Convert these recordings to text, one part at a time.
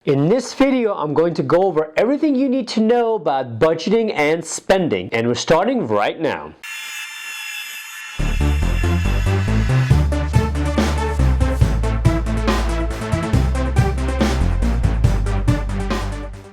In this video, I'm going to go over everything you need to know about budgeting and spending, and we're starting right now.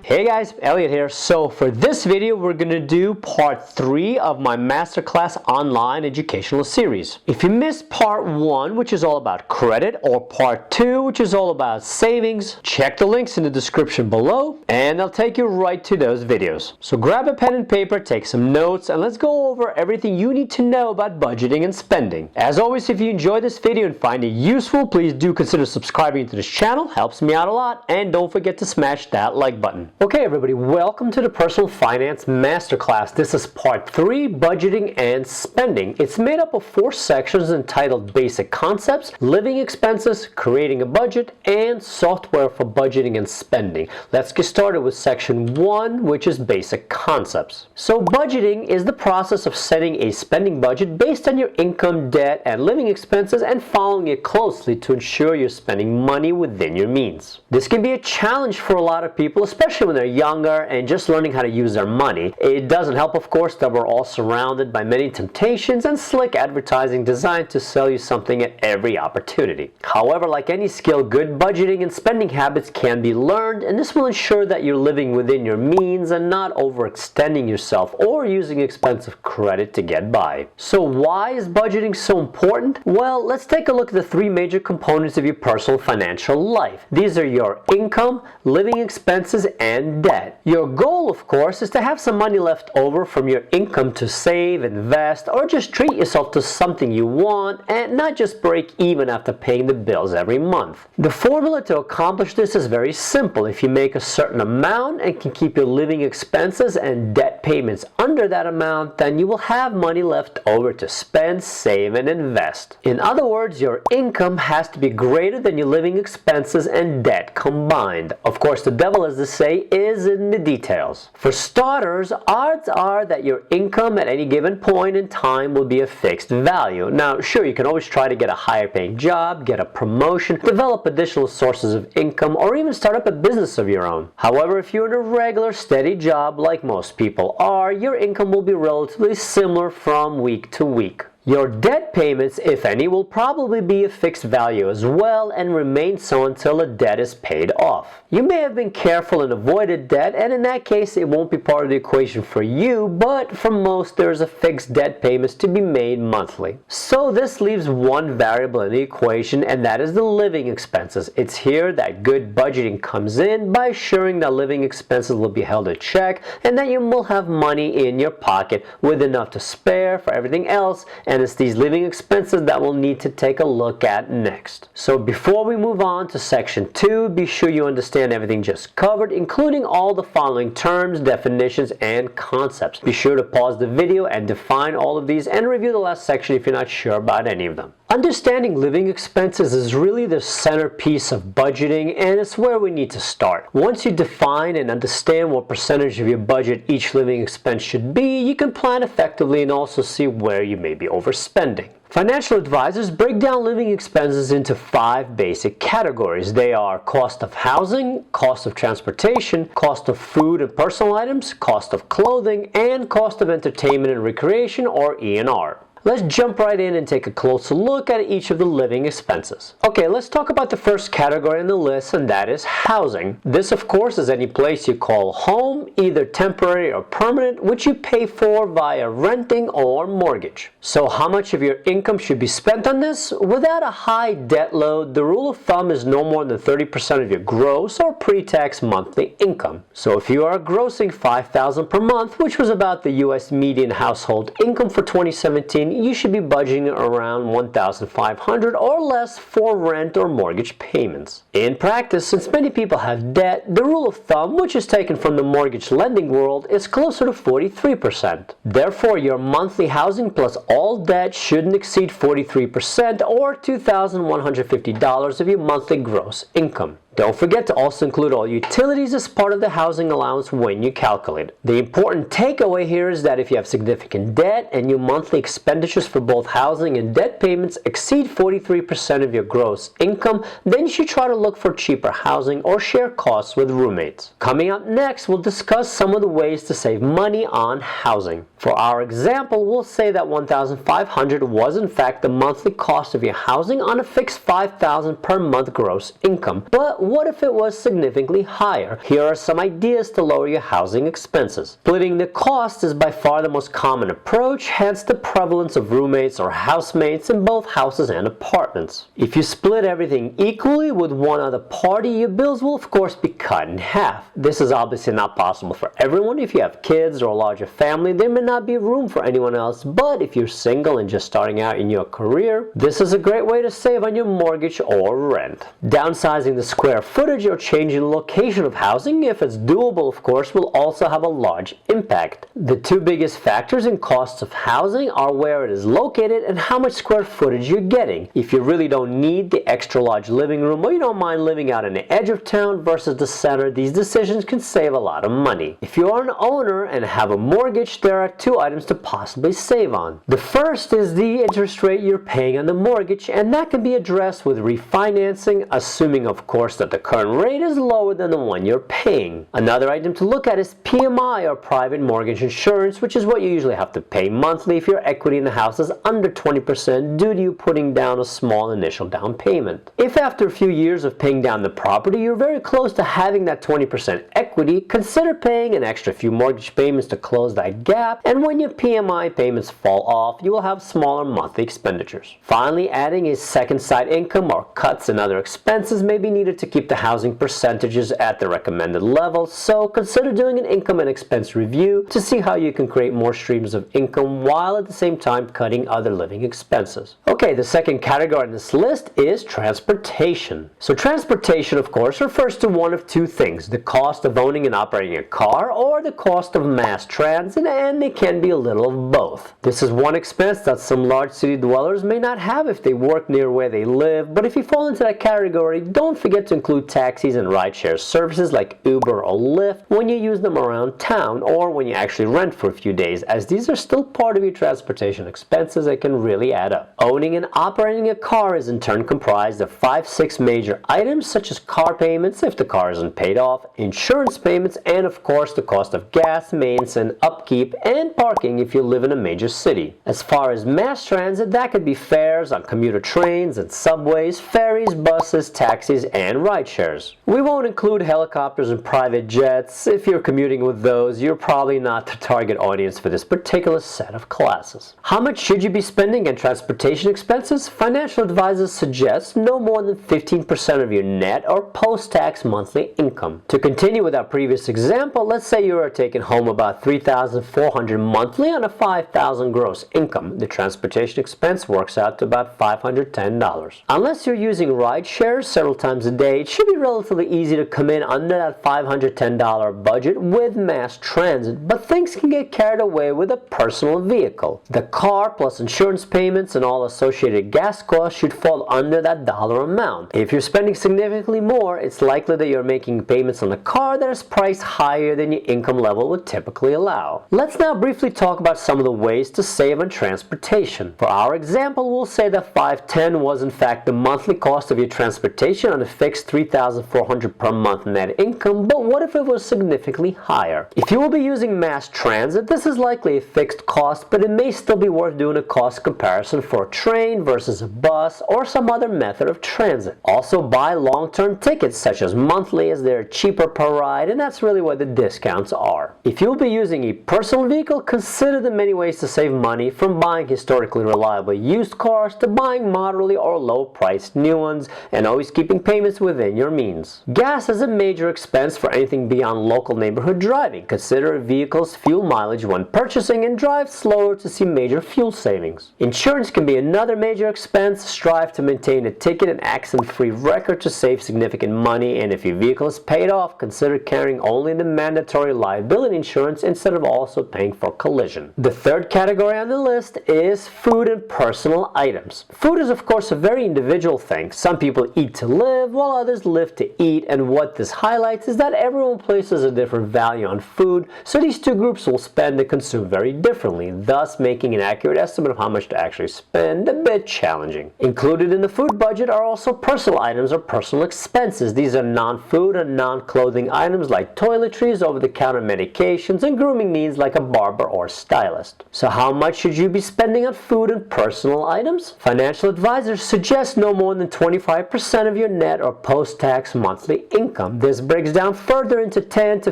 Hey guys, Elliot here. So for this video, we're going to do part 3 of my MasterClass online educational series. If you missed part 1, which is all about credit, or part 2, which is all about savings, check the links in the description below and they'll take you right to those videos. So grab a pen and paper, take some notes, and let's go over everything you need to know about budgeting and spending. As always, if you enjoyed this video and find it useful, please do consider subscribing to this channel. Helps me out a lot, and don't forget to smash that like button. Okay everybody, welcome to the Personal Finance Masterclass. This is part 3, budgeting and spending. It's made up of 4 sections entitled Basic Concepts, Living Expenses, Creating a Budget, and Software for Budgeting and Spending. Let's get started with section 1, which is Basic Concepts. So budgeting is the process of setting a spending budget based on your income, debt, and living expenses and following it closely to ensure you're spending money within your means. This can be a challenge for a lot of people, especially when they're younger and just learning how to use their money. It doesn't help, of course, that we're all surrounded by many temptations and slick advertising designed to sell you something at every opportunity. However, like any skill, good budgeting and spending habits can be learned, and this will ensure that you're living within your means and not overextending yourself or using expensive credit to get by. So why is budgeting so important? Well, let's take a look at the 3 major components of your personal financial life. These are your income, living expenses, and debt. Your goal, of course, is to have some money left over from your income to save, invest, or just treat yourself to something you want and not just break even after paying the bills every month. The formula to accomplish this is very simple. If you make a certain amount and can keep your living expenses and debt payments under that amount, then you will have money left over to spend, save, and invest. In other words, your income has to be greater than your living expenses and debt combined. Of course, the devil, as they say, is in the details. For starters, odds are that your income at any given point in time will be a fixed value. Now, sure, you can always try to get a higher paying job, get a promotion, develop additional sources of income, or even start up a business of your own. However, if you're in a regular, steady job like most people are, your income will be relatively similar from week to week. Your debt payments, if any, will probably be a fixed value as well and remain so until the debt is paid off. You may have been careful and avoided debt, and in that case it won't be part of the equation for you, but for most there's a fixed debt payments to be made monthly. So this leaves one variable in the equation, and that is the living expenses. It's here that good budgeting comes in by assuring that living expenses will be held in check and that you will have money in your pocket with enough to spare for everything else, and it's these living expenses that we'll need to take a look at next. So before we move on to section 2, be sure you understand everything just covered, including all the following terms, definitions, and concepts. Be sure to pause the video and define all of these and review the last section if you're not sure about any of them. Understanding living expenses is really the centerpiece of budgeting, and it's where we need to start. Once you define and understand what percentage of your budget each living expense should be, you can plan effectively and also see where you may be overspending. Financial advisors break down living expenses into 5 basic categories. They are cost of housing, cost of transportation, cost of food and personal items, cost of clothing, and cost of entertainment and recreation, or E&R. Let's jump right in and take a closer look at each of the living expenses. Okay, let's talk about the first category on the list, and that is housing. This, of course, is any place you call home, either temporary or permanent, which you pay for via renting or mortgage. So how much of your income should be spent on this? Without a high debt load, the rule of thumb is no more than 30% of your gross or pre-tax monthly income. So if you are grossing $5,000 per month, which was about the US median household income for 2017, you should be budgeting around $1,500 or less for rent or mortgage payments. In practice, since many people have debt, the rule of thumb, which is taken from the mortgage lending world, is closer to 43%. Therefore, your monthly housing plus all debt shouldn't exceed 43% or $2,150 of your monthly gross income. Don't forget to also include all utilities as part of the housing allowance when you calculate it. The important takeaway here is that if you have significant debt and your monthly expenditures for both housing and debt payments exceed 43% of your gross income, then you should try to look for cheaper housing or share costs with roommates. Coming up next, we'll discuss some of the ways to save money on housing. For our example, we'll say that $1,500 was in fact the monthly cost of your housing on a fixed $5,000 per month gross income. But what if it was significantly higher? Here are some ideas to lower your housing expenses. Splitting the cost is by far the most common approach, hence the prevalence of roommates or housemates in both houses and apartments. If you split everything equally with one other party, your bills will of course be cut in half. This is obviously not possible for everyone. If you have kids or a larger family, there may not be room for anyone else, but if you're single and just starting out in your career, this is a great way to save on your mortgage or rent. Downsizing the square footage or changing the location of housing, if it's doable of course, will also have a large impact. The two biggest factors in costs of housing are where it is located and how much square footage you're getting. If you really don't need the extra large living room or you don't mind living out on the edge of town versus the center, these decisions can save a lot of money. If you are an owner and have a mortgage, there are two items to possibly save on. The first is the interest rate you're paying on the mortgage, and that can be addressed with refinancing, assuming of course that the current rate is lower than the one you're paying. Another item to look at is PMI or private mortgage insurance, which is what you usually have to pay monthly if your equity in the house is under 20% due to you putting down a small initial down payment. If after a few years of paying down the property you're very close to having that 20% equity, consider paying an extra few mortgage payments to close that gap, and when your PMI payments fall off, you will have smaller monthly expenditures. Finally, adding a second side income or cuts in other expenses may be needed to keep the housing percentages at the recommended level, so consider doing an income and expense review to see how you can create more streams of income while at the same time cutting other living expenses. Okay, the second category on this list is transportation. So transportation, of course, refers to one of two things: the cost of owning and operating a car or the cost of mass transit, and they can be a little of both. This is one expense that some large city dwellers may not have if they work near where they live, but if you fall into that category, don't forget to include taxis and rideshare services like Uber or Lyft when you use them around town or when you actually rent for a few days, as these are still part of your transportation expenses that can really add up. Owning and operating a car is in turn comprised of 5-6 major items such as car payments if the car isn't paid off, insurance payments, and of course the cost of gas, maintenance, and upkeep, and parking if you live in a major city. As far as mass transit, that could be fares on commuter trains and subways, ferries, buses, taxis, and rideshares. We won't include helicopters and private jets. If you're commuting with those, you're probably not the target audience for this particular set of classes. How much should you be spending on transportation expenses? Financial advisors suggest no more than 15% of your net or post-tax monthly income. To continue with our previous example, let's say you are taking home about $3,400 monthly on a $5,000 gross income. The transportation expense works out to about $510. Unless you're using ride shares several times a day, it should be relatively easy to come in under that $510 budget with mass transit, but things can get carried away with a personal vehicle. The car plus insurance payments and all associated gas costs should fall under that dollar amount. If you're spending significantly more, it's likely that you're making payments on a car that is priced higher than your income level would typically allow. Let's now briefly talk about some of the ways to save on transportation. For our example, we'll say that $510 was in fact the monthly cost of your transportation on a fixed $3,400 per month net income, but what if it was significantly higher? If you will be using mass transit, this is likely a fixed cost, but it may still be worth doing a cost comparison for a train versus a bus or some other method of transit. Also buy long-term tickets such as monthly, as they're cheaper per ride, and that's really where the discounts are. If you'll be using a personal vehicle, consider the many ways to save money, from buying historically reliable used cars to buying moderately or low-priced new ones, and always keeping payments within your means. Gas is a major expense for anything beyond local neighborhood driving. Consider a vehicle's fuel mileage when purchasing and drive slower to see major fuel savings. Insurance can be another major expense. Strive to maintain a ticket and accident-free record to save significant money, and if your vehicle is paid off, consider carrying only the mandatory liability insurance instead of also paying for collision. The third category on the list is food and personal items. Food is of course a very individual thing. Some people eat to live while others live to eat, and what this highlights is that everyone places a different value on food, so these two groups will spend and consume very differently, thus making an accurate estimate of how much to actually spend a bit challenging. Included in the food budget are also personal items or personal expenses. These are non-food and non-clothing items like toiletries, over-the-counter medications, and grooming needs like a barber or stylist. So how much should you be spending on food and personal items? Financial advisors suggest no more than 25% of your net or post-tax monthly income. This breaks down further into 10 to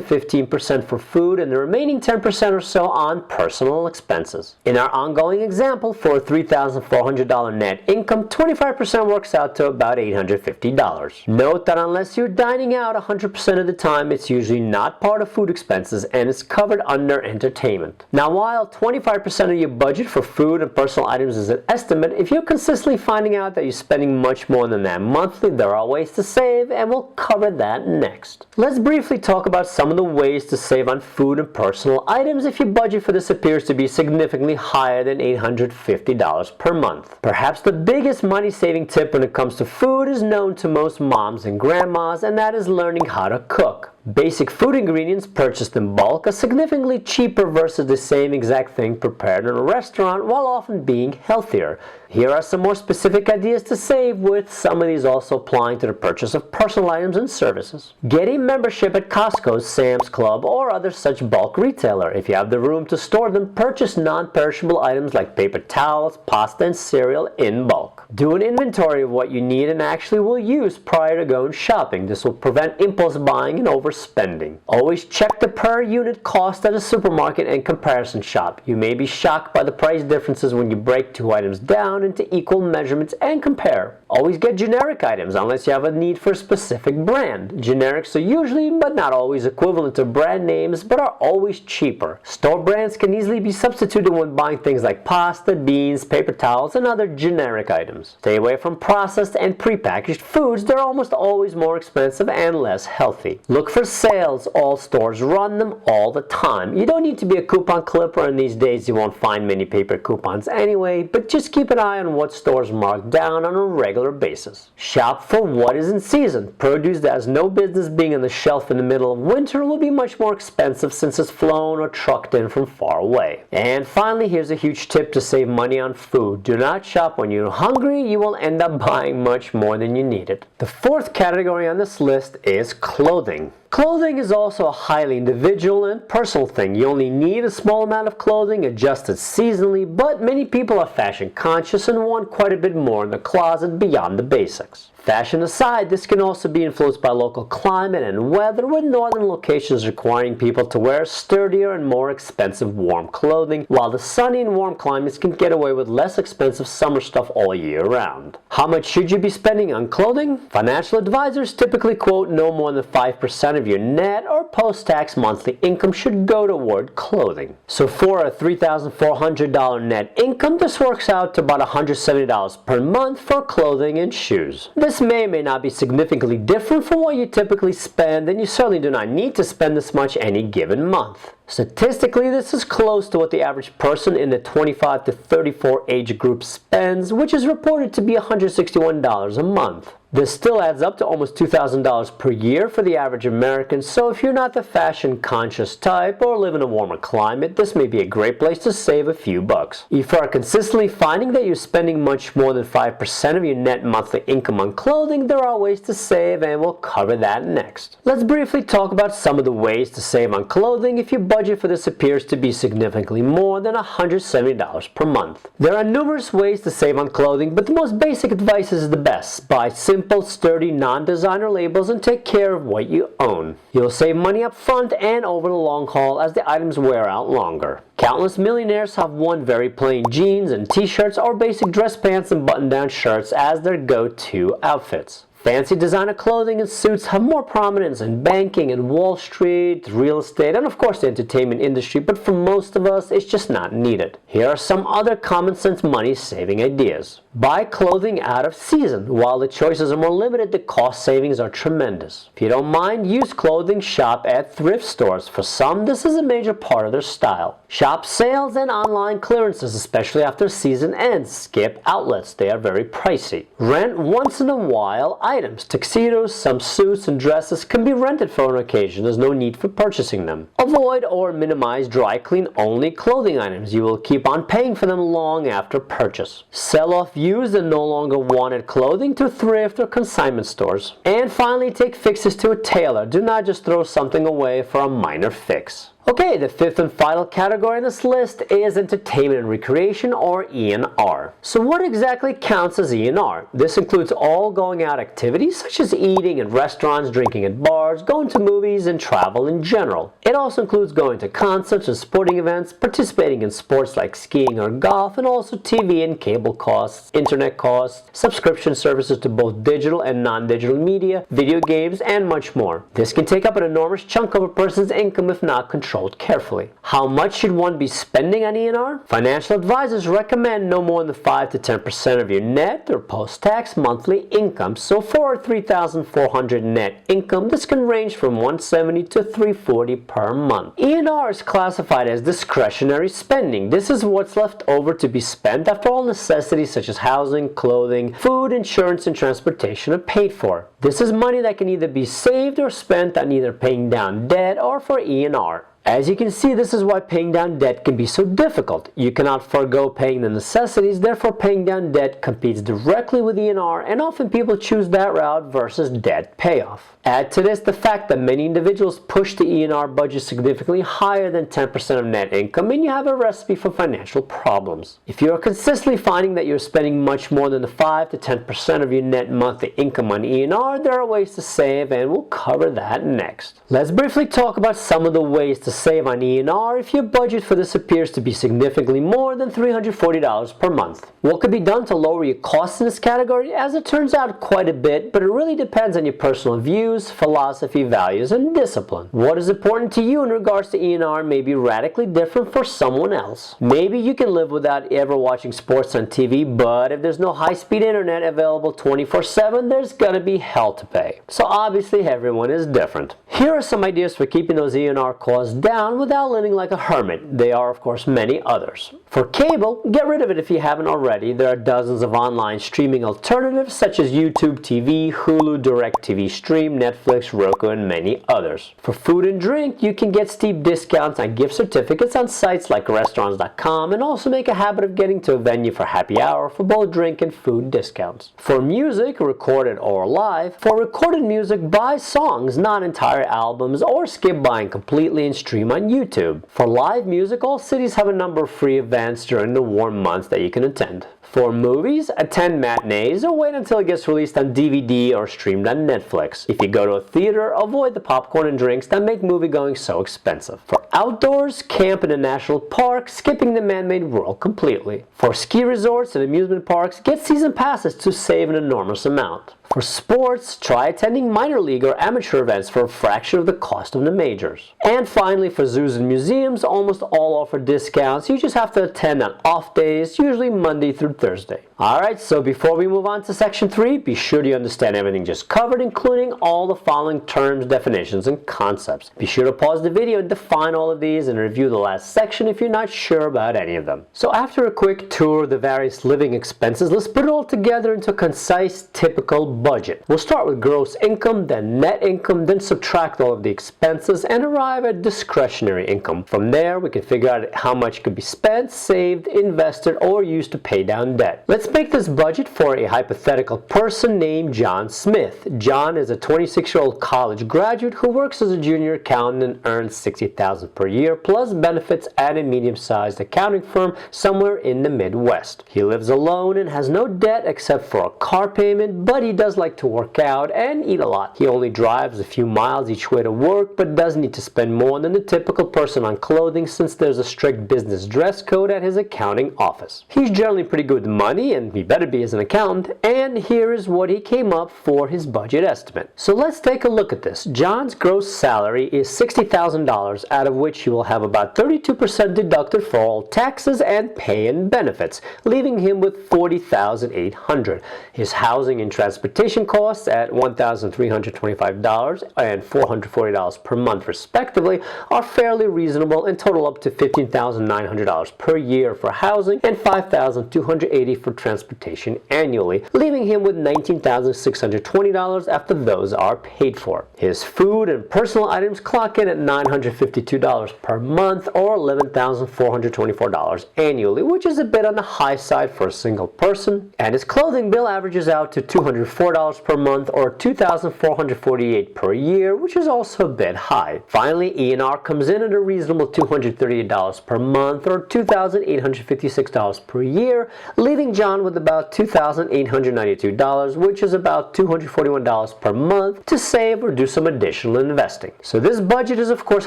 15% for food and the remaining 10% or so on personal expenses. In our ongoing example, for a $3,400 net income, 25% works out to about $850. Note that unless you're dining out 100% of the time, it's usually not part of food expenses and is covered under entertainment. Now, while 25% of your budget for food and personal items is an estimate, if you're consistently finding out that you're spending much more than that monthly, there are ways to save, and we'll cover that next. Let's briefly talk about some of the ways to save on food and personal items if your budget for this appears to be significantly higher than $850 per month. Perhaps the biggest money-saving tip when it comes to food is known to most moms and grandmas, and that is learning how to cook. Basic food ingredients purchased in bulk are significantly cheaper versus the same exact thing prepared in a restaurant, while often being healthier. Here are some more specific ideas to save, with some of these also applying to the purchase of personal items and services. Get a membership at Costco, Sam's Club, or other such bulk retailer. If you have the room to store them, purchase non-perishable items like paper towels, pasta, and cereal in bulk. Do an inventory of what you need and actually will use prior to going shopping. This will prevent impulse buying and overspending. Always check the per unit cost at a supermarket and comparison shop. You may be shocked by the price differences when you break two items down into equal measurements and compare. Always get generic items unless you have a need for a specific brand. Generics are usually, but not always, equivalent to brand names, but are always cheaper. Store brands can easily be substituted when buying things like pasta, beans, paper towels, and other generic items. Stay away from processed and prepackaged foods. They're almost always more expensive and less healthy. Look for sales. All stores run them all the time. You don't need to be a coupon clipper, and these days you won't find many paper coupons anyway, but just keep an eye on what stores mark down on a regular basis. Shop for what is in season. Produce that has no business being on the shelf in the middle of winter will be much more expensive since it's flown or trucked in from far away. And finally, here's a huge tip to save money on food. Do not shop when you're hungry. You will end up buying much more than you needed. The fourth category on this list is clothing. Clothing is also a highly individual and personal thing. You only need a small amount of clothing adjusted seasonally, but many people are fashion conscious and want quite a bit more in the closet beyond the basics. Fashion aside, this can also be influenced by local climate and weather, with northern locations requiring people to wear sturdier and more expensive warm clothing, while the sunny and warm climates can get away with less expensive summer stuff all year round. How much should you be spending on clothing? Financial advisors typically quote no more than 5% of your net or post-tax monthly income should go toward clothing. So for a $3,400 net income, this works out to about $170 per month for clothing and shoes. This may or may not be significantly different from what you typically spend, and you certainly do not need to spend this much any given month. Statistically, this is close to what the average person in the 25 to 34 age group spends, which is reported to be $161 a month. This still adds up to almost $2,000 per year for the average American, so if you're not the fashion-conscious type or live in a warmer climate, this may be a great place to save a few bucks. If you are consistently finding that you're spending much more than 5% of your net monthly income on clothing, there are ways to save, and we'll cover that next. Let's briefly talk about some of the ways to save on clothing if your budget for this appears to be significantly more than $170 per month. There are numerous ways to save on clothing, but the most basic advice is the best. Buy simple, sturdy, non-designer labels and take care of what you own. You'll save money up front and over the long haul as the items wear out longer. Countless millionaires have worn very plain jeans and t-shirts or basic dress pants and button-down shirts as their go-to outfits. Fancy designer clothing and suits have more prominence in banking and Wall Street, real estate, and of course the entertainment industry, but for most of us, it's just not needed. Here are some other common sense money-saving ideas. Buy clothing out of season. While the choices are more limited, the cost savings are tremendous. If you don't mind, used clothing, shop at thrift stores. For some, this is a major part of their style. Shop sales and online clearances, especially after season ends. Skip outlets, they are very pricey. Rent once in a while items. Tuxedos, some suits and dresses can be rented for an occasion. There's no need for purchasing them. Avoid or minimize dry clean only clothing items. You will keep on paying for them long after purchase. Sell off used and no longer wanted clothing to thrift or consignment stores. And finally, take fixes to a tailor. Do not just throw something away for a minor fix. Okay, the fifth and final category on this list is entertainment and recreation, or E&R. So what exactly counts as E&R? This includes all going out activities such as eating at restaurants, drinking at bars, going to movies, and travel in general. It also includes going to concerts and sporting events, participating in sports like skiing or golf, and also TV and cable costs, internet costs, subscription services to both digital and non-digital media, video games, and much more. This can take up an enormous chunk of a person's income if not controlled carefully. How much should one be spending on E&R? Financial advisors recommend no more than 5 to 10% of your net or post-tax monthly income. So for $3,400 net income, this can range from $170 to $340 per month. E&R is classified as discretionary spending. This is what's left over to be spent after all necessities such as housing, clothing, food, insurance, and transportation are paid for. This is money that can either be saved or spent on either paying down debt or for E&R. As you can see, this is why paying down debt can be so difficult. You cannot forego paying the necessities, therefore paying down debt competes directly with E&R, and often people choose that route versus debt payoff. Add to this the fact that many individuals push the E&R budget significantly higher than 10% of net income, and you have a recipe for financial problems. If you are consistently finding that you're spending much more than the 5 to 10% of your net monthly income on E&R, there are ways to save, and we'll cover that next. Let's briefly talk about some of the ways to save on E&R if your budget for this appears to be significantly more than $340 per month. What could be done to lower your costs in this category? As it turns out, quite a bit, but it really depends on your personal views, philosophy, values, and discipline. What is important to you in regards to E&R may be radically different for someone else. Maybe you can live without ever watching sports on TV, but if there's no high-speed internet available 24/7, there's gonna be hell to pay. So obviously everyone is different. Here are some ideas for keeping those E&R costs down without living like a hermit. There are of course many others. For cable, get rid of it if you haven't already. There are dozens of online streaming alternatives such as YouTube TV, Hulu, DirecTV Stream, Netflix, Roku, and many others. For food and drink, you can get steep discounts on gift certificates on sites like restaurants.com, and also make a habit of getting to a venue for happy hour for both drink and food discounts. For music, recorded or live, for recorded music, buy songs, not entire albums, or skip buying completely and stream on YouTube. For live music, all cities have a number of free events during the warm months that you can attend. For movies, attend matinees or wait until it gets released on DVD or streamed on Netflix. If you go to a theater, avoid the popcorn and drinks that make moviegoing so expensive. For outdoors, camp in a national park, skipping the man-made world completely. For ski resorts and amusement parks, get season passes to save an enormous amount. For sports, try attending minor league or amateur events for a fraction of the cost of the majors. And finally, for zoos and museums, almost all offer discounts. You just have to attend on off days, usually Monday through Thursday. Alright, so before we move on to section 3, be sure you understand everything just covered, including all the following terms, definitions, and concepts. Be sure to pause the video and define all of these and review the last section if you're not sure about any of them. So after a quick tour of the various living expenses, let's put it all together into a concise, typical budget. We'll start with gross income, then net income, then subtract all of the expenses and arrive at discretionary income. From there, we can figure out how much could be spent, saved, invested, or used to pay down debt. Let's make this budget for a hypothetical person named John Smith. John is a 26-year-old college graduate who works as a junior accountant and earns $60,000 per year plus benefits at a medium-sized accounting firm somewhere in the Midwest. He lives alone and has no debt except for a car payment, but he does like to work out and eat a lot. He only drives a few miles each way to work, but does need to spend more than the typical person on clothing since there's a strict business dress code at his accounting office. He's generally pretty good with money and he better be as an accountant, and here is what he came up for his budget estimate. So let's take a look at this. John's gross salary is $60,000, out of which he will have about 32% deducted for all taxes and pay and benefits, leaving him with $40,800. His housing and transportation costs at $1,325 and $440 per month respectively are fairly reasonable and total up to $15,900 per year for housing and $5,280 for transportation annually, leaving him with $19,620 after those are paid for. His food and personal items clock in at $952 per month or $11,424 annually, which is a bit on the high side for a single person, and his clothing bill averages out to $204 per month or $2,448 per year, which is also a bit high. Finally, E&R comes in at a reasonable $238 per month or $2,856 per year, leaving John with about $2,892, which is about $241 per month to save or do some additional investing. So this budget is of course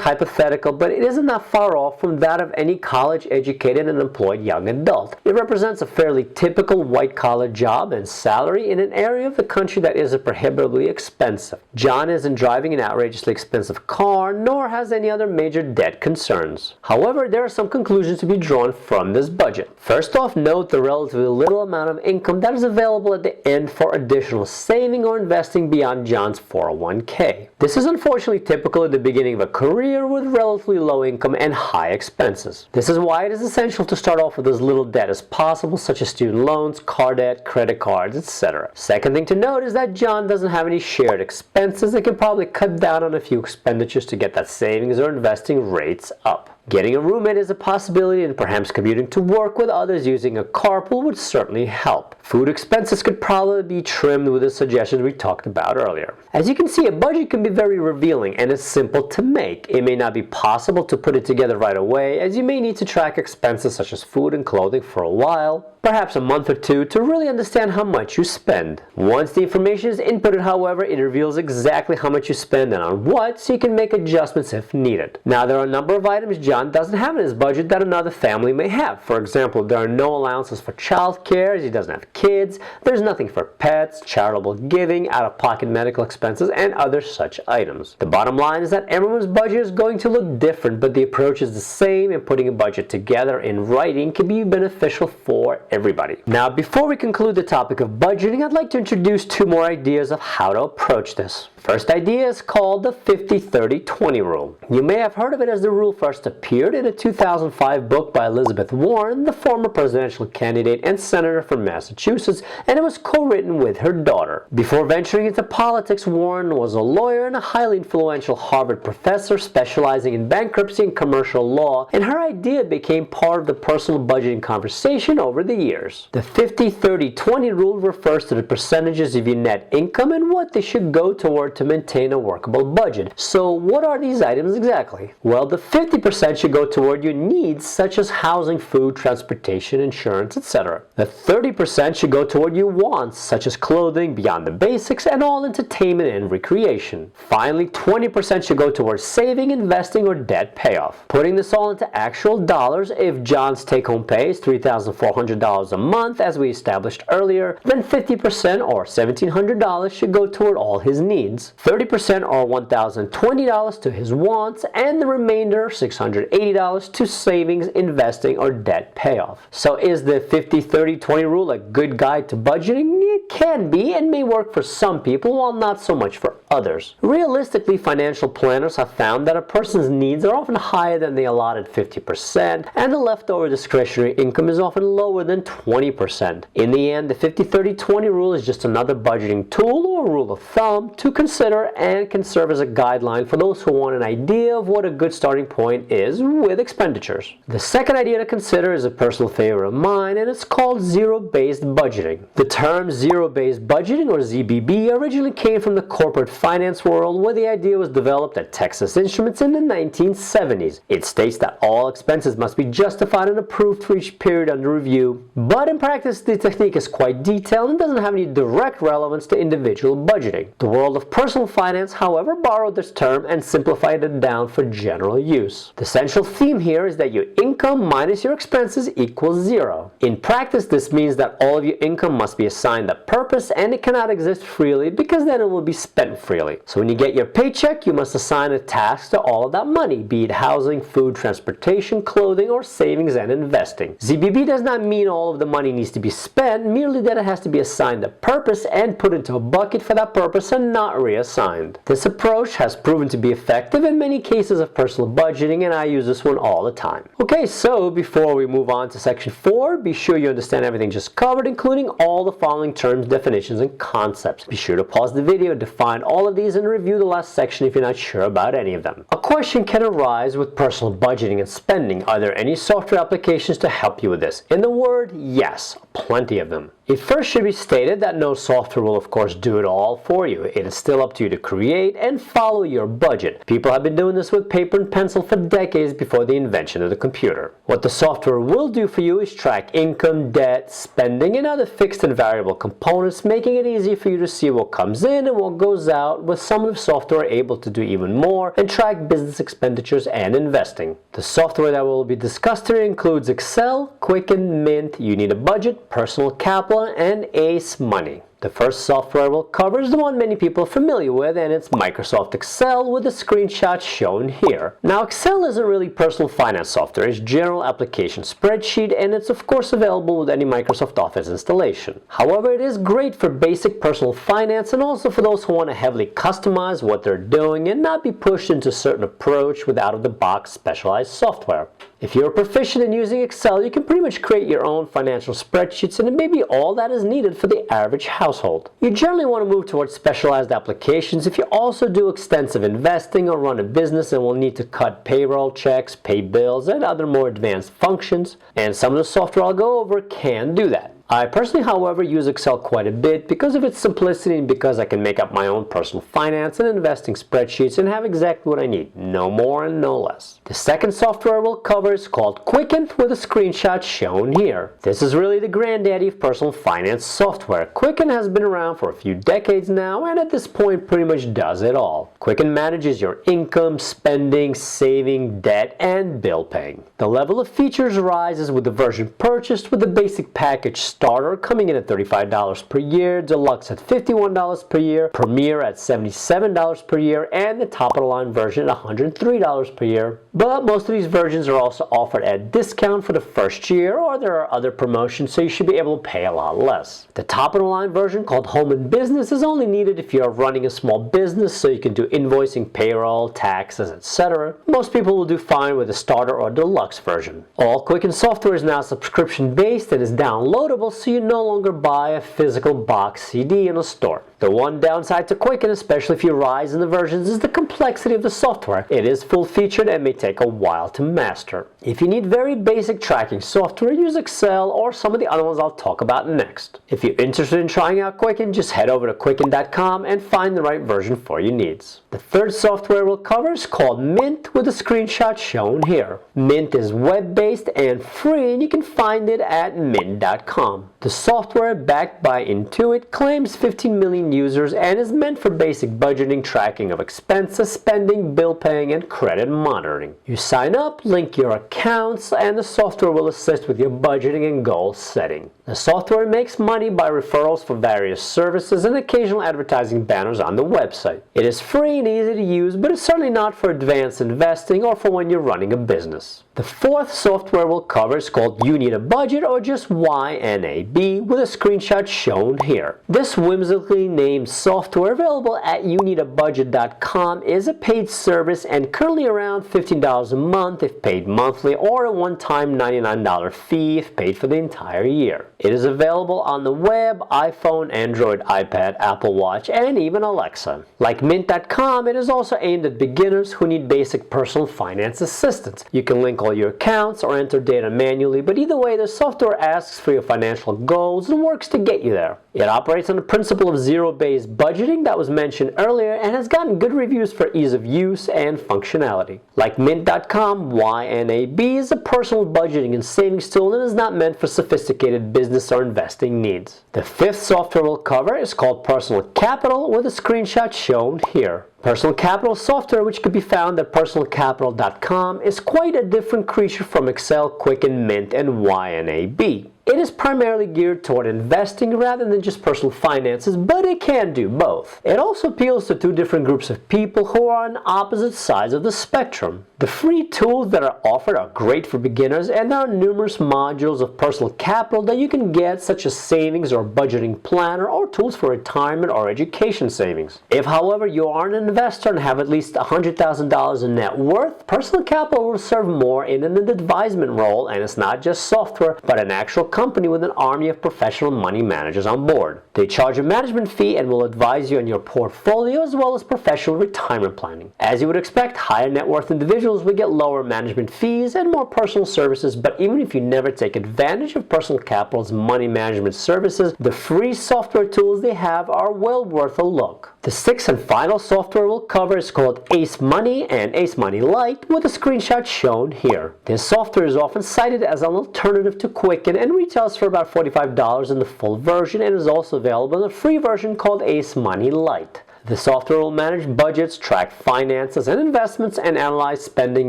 hypothetical, but it isn't that far off from that of any college-educated and employed young adult. It represents a fairly typical white-collar job and salary in an area of the country that isn't prohibitively expensive. John isn't driving an outrageously expensive car, nor has any other major debt concerns. However, there are some conclusions to be drawn from this budget. First off, note the relatively little amount of income that is available at the end for additional saving or investing beyond John's 401k. This is unfortunately typical at the beginning of a career with relatively low income and high expenses. This is why it is essential to start off with as little debt as possible, such as student loans, car debt, credit cards, etc. Second thing to note is that John doesn't have any shared expenses and can probably cut down on a few expenditures to get that savings or investing rates up. Getting a roommate is a possibility, and perhaps commuting to work with others using a carpool would certainly help. Food expenses could probably be trimmed with the suggestions we talked about earlier. As you can see, a budget can be very revealing and it's simple to make. It may not be possible to put it together right away, as you may need to track expenses such as food and clothing for a while, perhaps a month or two, to really understand how much you spend. Once the information is inputted, however, it reveals exactly how much you spend and on what, so you can make adjustments if needed. Now, there are a number of items John doesn't have in his budget that another family may have. For example, there are no allowances for child care, as he doesn't have kids. There's nothing for pets, charitable giving, out-of-pocket medical expenses, and other such items. The bottom line is that everyone's budget is going to look different, but the approach is the same, and putting a budget together in writing can be beneficial for everybody. Now, before we conclude the topic of budgeting, I'd like to introduce two more ideas of how to approach this. First idea is called the 50-30-20 rule. You may have heard of it as the rule first appeared in a 2005 book by Elizabeth Warren, the former presidential candidate and senator from Massachusetts, and it was co-written with her daughter. Before venturing into politics, Warren was a lawyer and a highly influential Harvard professor specializing in bankruptcy and commercial law, and her idea became part of the personal budgeting conversation over the years. The 50-30-20 rule refers to the percentages of your net income and what they should go toward to maintain a workable budget. So what are these items exactly? Well, the 50% should go toward your needs such as housing, food, transportation, insurance, etc. The 30% should go toward your wants such as clothing, beyond the basics, and all entertainment and recreation. Finally, 20% should go towards saving, investing, or debt payoff. Putting this all into actual dollars, if John's take-home pay is $3,400 a month, as we established earlier, then 50% or $1,700 should go toward all his needs. 30% or $1,020 to his wants, and the remainder, $680, to savings, investing, or debt payoff. So is the 50-30-20 rule a good guide to budgeting? It can be and may work for some people, while not so much for others. Realistically, financial planners have found that a person's needs are often higher than the allotted 50%, and the leftover discretionary income is often lower than 20%. In the end, the 50-30-20 rule is just another budgeting tool or rule of thumb to consider, and can serve as a guideline for those who want an idea of what a good starting point is with expenditures. The second idea to consider is a personal favorite of mine, and it's called zero-based budgeting. The term zero-based budgeting, or ZBB, originally came from the corporate finance world, where the idea was developed at Texas Instruments in the 1970s. It states that all expenses must be justified and approved for each period under review, but in practice the technique is quite detailed and doesn't have any direct relevance to individual budgeting. The world of personal finance, however, borrowed this term and simplified it down for general use. The central theme here is that your income minus your expenses equals zero. In practice, this means that all of your income must be assigned a purpose, and it cannot exist freely because then it will be spent freely. So when you get your paycheck, you must assign a task to all of that money, be it housing, food, transportation, clothing, or savings and investing. ZBB does not mean all of the money needs to be spent, merely that it has to be assigned a purpose and put into a bucket for that purpose and not reassigned. This approach has proven to be effective in many cases of personal budgeting, and I use this one all the time. Okay, so before we move on to section 4, be sure you understand everything just covered, including all the following terms, definitions, and concepts. Be sure to pause the video to find all of these and review the last section if you're not sure about any of them. A question can arise with personal budgeting and spending. Are there any software applications to help you with this? In the word, yes, plenty of them. It first should be stated that no software will of course do it all for you. It is still up to you to create and follow your budget. People have been doing this with paper and pencil for decades before the invention of the computer. What the software will do for you is track income, debt, spending, and other fixed and variable components, making it easy for you to see what comes in and what goes out, with some of the software able to do even more and track business expenditures and investing. The software that will be discussed here includes Excel, Quicken, Mint, You Need a Budget, Personal Capital, and Ace Money. The first software we'll cover is the one many people are familiar with, and it's Microsoft Excel, with the screenshot shown here. Now, Excel isn't really personal finance software. It's general application spreadsheet, and it's of course available with any Microsoft Office installation. However, it is great for basic personal finance and also for those who want to heavily customize what they're doing and not be pushed into a certain approach with out-of-the-box specialized software. If you're proficient in using Excel, you can pretty much create your own financial spreadsheets, and it may be all that is needed for the average household. You generally want to move towards specialized applications if you also do extensive investing or run a business and will need to cut payroll checks, pay bills, and other more advanced functions, and some of the software I'll go over can do that. I personally, however, use Excel quite a bit because of its simplicity and because I can make up my own personal finance and investing spreadsheets and have exactly what I need, no more and no less. The second software we'll cover is called Quicken, with a screenshot shown here. This is really the granddaddy of personal finance software. Quicken has been around for a few decades now, and at this point pretty much does it all. Quicken manages your income, spending, saving, debt, and bill paying. The level of features rises with the version purchased, with the basic package Starter coming in at $35 per year, Deluxe at $51 per year, Premier at $77 per year, and the top-of-the-line version at $103 per year. But most of these versions are also offered at a discount for the first year, or there are other promotions, so you should be able to pay a lot less. The top-of-the-line version, called Home and Business, is only needed if you are running a small business, so you can do invoicing, payroll, taxes, etc. Most people will do fine with the Starter or Deluxe version. All Quicken software is now subscription-based and is downloadable, so you no longer buy a physical box CD in a store. The one downside to Quicken, especially if you rise in the versions, is the complexity of the software. It is full-featured and may take a while to master. If you need very basic tracking software, use Excel or some of the other ones I'll talk about next. If you're interested in trying out Quicken, just head over to quicken.com and find the right version for your needs. The third software we'll cover is called Mint, with a screenshot shown here. Mint is web-based and free, and you can find it at mint.com. The software, backed by Intuit, claims 15 million users and is meant for basic budgeting, tracking of expenses, spending, bill paying, and credit monitoring. You sign up, link your accounts, and the software will assist with your budgeting and goal setting. The software makes money by referrals for various services and occasional advertising banners on the website. It is free and easy to use, but it's certainly not for advanced investing or for when you're running a business. The fourth software we'll cover is called You Need a Budget, or just YNAB, with a screenshot shown here. This whimsically named software, available at youneedabudget.com, is a paid service and currently around $15 a month if paid monthly, or a one-time $99 fee if paid for the entire year. It is available on the web, iPhone, Android, iPad, Apple Watch, and even Alexa. Like Mint.com, it is also aimed at beginners who need basic personal finance assistance. You can link all your accounts or enter data manually, but either way, the software asks for your financial financial goals and works to get you there. It operates on the principle of zero-based budgeting that was mentioned earlier and has gotten good reviews for ease of use and functionality. Like Mint.com, YNAB is a personal budgeting and savings tool and is not meant for sophisticated business or investing needs. The fifth software we'll cover is called Personal Capital, with a screenshot shown here. Personal Capital software, which can be found at personalcapital.com, is quite a different creature from Excel, Quicken, Mint, and YNAB. It is primarily geared toward investing rather than just personal finances, but it can do both. It also appeals to two different groups of people who are on opposite sides of the spectrum. The free tools that are offered are great for beginners, and there are numerous modules of personal capital that you can get, such as savings or budgeting planner, or tools for retirement or education savings. If, however, you are an investor and have at least $100,000 in net worth, Personal Capital will serve more in an advisement role, and it's not just software, but an actual company with an army of professional money managers on board. They charge a management fee and will advise you on your portfolio as well as professional retirement planning. As you would expect, higher net worth individuals will get lower management fees and more personal services, but even if you never take advantage of Personal Capital's money management services, the free software tools they have are well worth a look. The sixth and final software we'll cover is called Ace Money and Ace Money Lite, with a screenshot shown here. This software is often cited as an alternative to Quicken and retails for about $45 in the full version, and is also available in a free version called Ace Money Lite. The software will manage budgets, track finances and investments, and analyze spending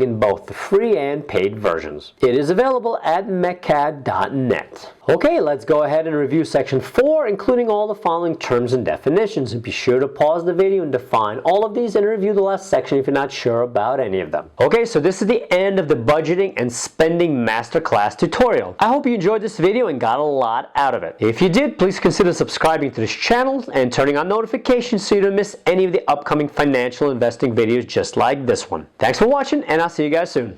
in both the free and paid versions. It is available at mecad.net. Okay, let's go ahead and review section 4, including all the following terms and definitions. And be sure to pause the video and define all of these and review the last section if you're not sure about any of them. Okay, so this is the end of the budgeting and spending masterclass tutorial. I hope you enjoyed this video and got a lot out of it. If you did, please consider subscribing to this channel and turning on notifications so you don't miss any of the upcoming financial investing videos just like this one. Thanks for watching, and I'll see you guys soon.